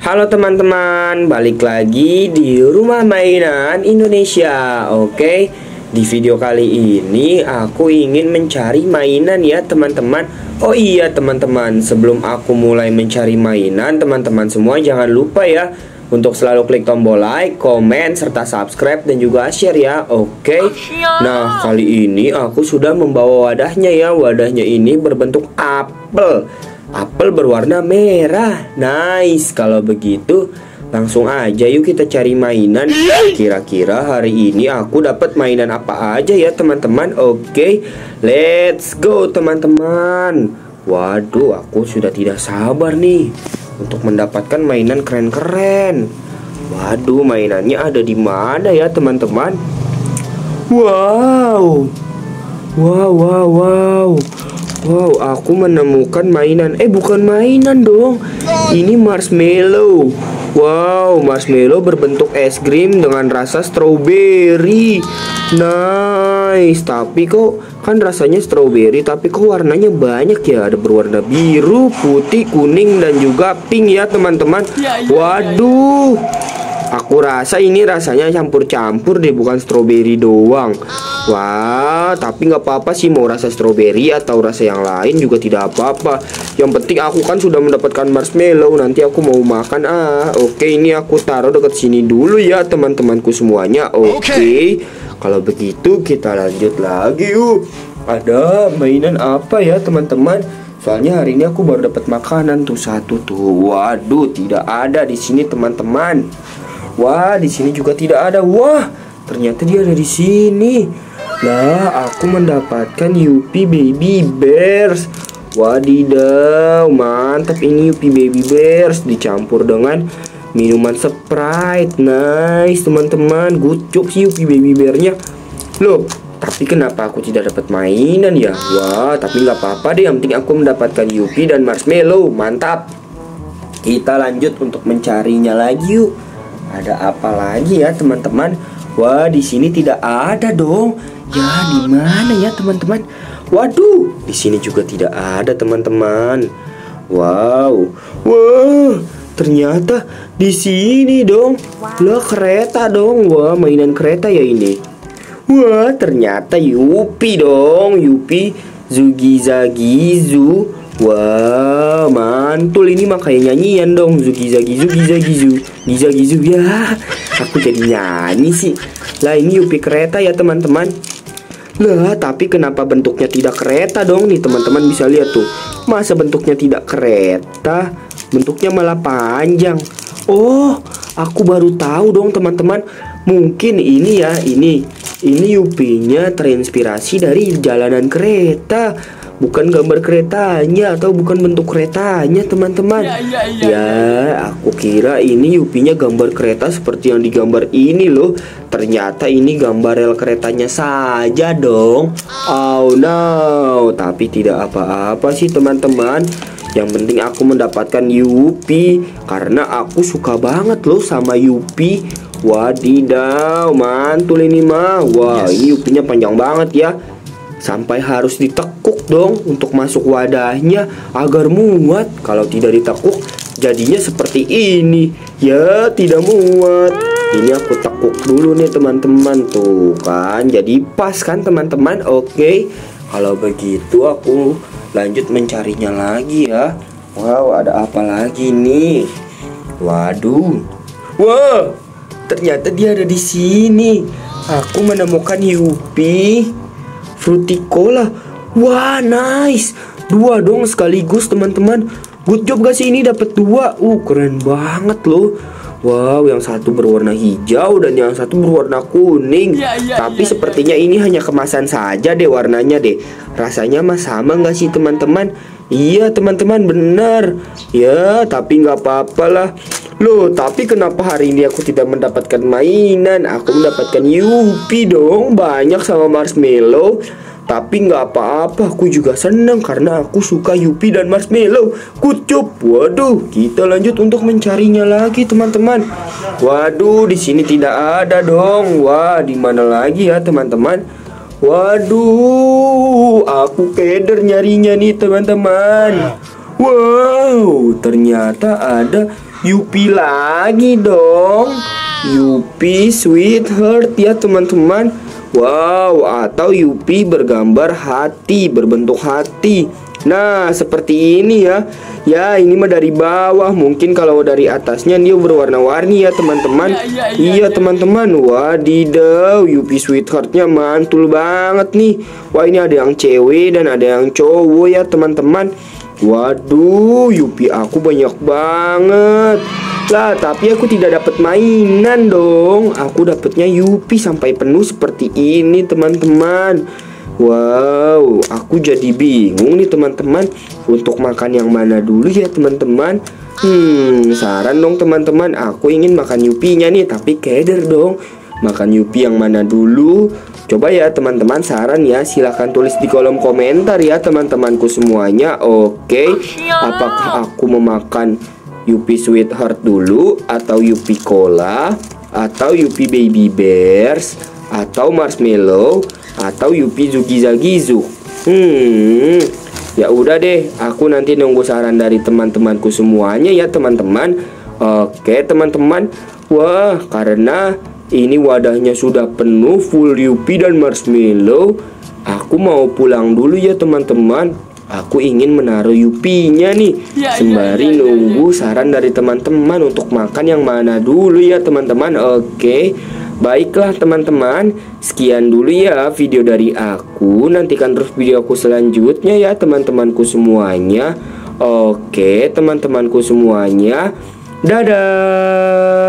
Halo teman-teman, balik lagi di Rumah Mainan Indonesia. Oke, di video kali ini aku ingin mencari mainan ya teman-teman. Oh iya teman-teman, sebelum aku mulai mencari mainan, teman-teman semua jangan lupa ya untuk selalu klik tombol like, komen, serta subscribe dan juga share ya. Oke. Nah, kali ini aku sudah membawa wadahnya ya. Wadahnya ini berbentuk apel. Apel berwarna merah. Nice. Kalau begitu langsung aja yuk kita cari mainan. Kira-kira hari ini aku dapat mainan apa aja ya teman-teman. Oke, let's go teman-teman. Waduh, aku sudah tidak sabar nih untuk mendapatkan mainan keren-keren. Waduh, mainannya ada di mana ya teman-teman? Wow. Wow, aku menemukan mainan. Bukan mainan dong. Ini marshmallow. Wow, marshmallow berbentuk es krim dengan rasa strawberry. Nice. Tapi kok kan rasanya strawberry, tapi kok warnanya banyak ya. Ada berwarna biru, putih, kuning, dan juga pink ya teman-teman. Waduh, aku rasa ini rasanya campur-campur deh, bukan strawberry doang. Wah, tapi nggak apa-apa sih, mau rasa strawberry atau rasa yang lain juga tidak apa-apa. Yang penting aku kan sudah mendapatkan marshmallow, nanti aku mau makan. Oke, ini aku taruh dekat sini dulu ya teman-temanku semuanya. Oke. Kalau begitu kita lanjut lagi yuk. Ada mainan apa ya teman-teman? Soalnya hari ini aku baru dapat makanan tuh satu tuh. Waduh, tidak ada di sini teman-teman. Wah, di sini juga tidak ada. Wah, ternyata dia ada di sini. Lah, aku mendapatkan Yupi Baby Bears. Wadidaw, mantap ini Yupi Baby Bears dicampur dengan minuman Sprite. Nice, teman-teman. Good job sih Yupi Baby Bear-nya. Loh, tapi kenapa aku tidak dapat mainan ya? Wah, tapi nggak apa-apa deh. Yang penting aku mendapatkan Yupi dan marshmallow. Mantap. Kita lanjut untuk mencarinya lagi yuk. Ada apa lagi ya teman-teman? Wah, di sini tidak ada dong. Ya, di mana ya teman-teman? Waduh, di sini juga tidak ada teman-teman. Wow, wah, ternyata di sini dong. Lah, kereta dong. Wah, mainan kereta ya ini. Wah, ternyata Yupi dong. Yupi Zugizagizu. Wah, mantul ini, makanya nyanyian dong. Zugizagizu, gizagizu, gizagizu. Ya, aku jadi nyanyi sih. Lah, ini Yupi kereta ya teman-teman. Lah, tapi kenapa bentuknya tidak kereta dong? Nih teman-teman bisa lihat tuh. Masa bentuknya tidak kereta? Bentuknya malah panjang. Oh, aku baru tahu dong teman-teman. Mungkin ini ya, ini Yupinya terinspirasi dari jalanan kereta. Bukan gambar keretanya atau bukan bentuk keretanya teman-teman. Ya, aku kira ini Yupinya gambar kereta seperti yang digambar ini loh. Ternyata ini gambar rel keretanya saja dong. Oh no, tapi tidak apa-apa sih teman-teman. Yang penting aku mendapatkan Yupi karena aku suka banget loh sama Yupi. Wadidaw, mantul ini mah. Wah, ini Yupinya panjang banget ya. Sampai harus ditekuk dong untuk masuk wadahnya agar muat. Kalau tidak ditekuk jadinya seperti ini. Ya, tidak muat. Ini aku tekuk dulu nih teman-teman. Tuh kan, jadi pas kan teman-teman. Oke, kalau begitu aku lanjut mencarinya lagi ya. Wow, ada apa lagi nih? Waduh. Wah, ternyata dia ada di sini. Aku menemukan Yupi Fruticola. Wah, nice. Dua dong sekaligus teman-teman. Good job gak sih ini dapat dua? Keren banget loh. Wow, yang satu berwarna hijau dan yang satu berwarna kuning. Tapi sepertinya ini hanya kemasan saja deh warnanya deh. Rasanya mah sama gak sih teman-teman? Iya teman-teman, benar. Ya, tapi nggak apa-apa lah. Loh, tapi kenapa hari ini aku tidak mendapatkan mainan? Aku mendapatkan Yupi dong, banyak sama marshmallow. Tapi nggak apa-apa, aku juga senang karena aku suka Yupi dan marshmallow. Kucup. Waduh, kita lanjut untuk mencarinya lagi teman-teman. Waduh, di sini tidak ada dong. Wah, di mana lagi ya teman-teman? Waduh, aku keder nyarinya nih teman-teman. Wow, ternyata ada Yupi lagi dong. Yupi Sweetheart ya teman-teman. Wow, atau Yupi bergambar hati, berbentuk hati. Nah, seperti ini ya. Ya, ini mah dari bawah. Mungkin kalau dari atasnya dia berwarna-warni ya teman-teman. Iya teman-teman. Wadidaw, Yupi Sweetheartnya mantul banget nih. Wah, ini ada yang cewek dan ada yang cowok ya teman-teman. Waduh, Yupi aku banyak banget. Lah, tapi aku tidak dapat mainan dong. Aku dapatnya Yupi sampai penuh seperti ini teman-teman. Wow, aku jadi bingung nih teman-teman untuk makan yang mana dulu ya teman-teman. Saran dong teman-teman. Aku ingin makan Yupinya nih, tapi keder dong. Makan Yupi yang mana dulu? Coba ya teman-teman, saran ya. Silahkan tulis di kolom komentar ya teman-temanku semuanya. Oke, apakah aku memakan Yupi Sweetheart dulu, atau Yupi Cola, atau Yupi Baby Bears, atau Marshmallow, atau Yupi Zugizagizu? Ya udah deh, aku nanti nunggu saran dari teman-temanku semuanya ya teman-teman. Oke teman-teman. Wah, karena ini wadahnya sudah penuh full Yupi dan Marshmallow, aku mau pulang dulu ya teman-teman. Aku ingin menaruh Yupinya nih, sembari nunggu saran dari teman-teman untuk makan yang mana dulu ya teman-teman. Oke, baiklah teman-teman, sekian dulu ya video dari aku. Nantikan terus videoku selanjutnya ya teman-temanku semuanya. Oke teman-temanku semuanya, dadah.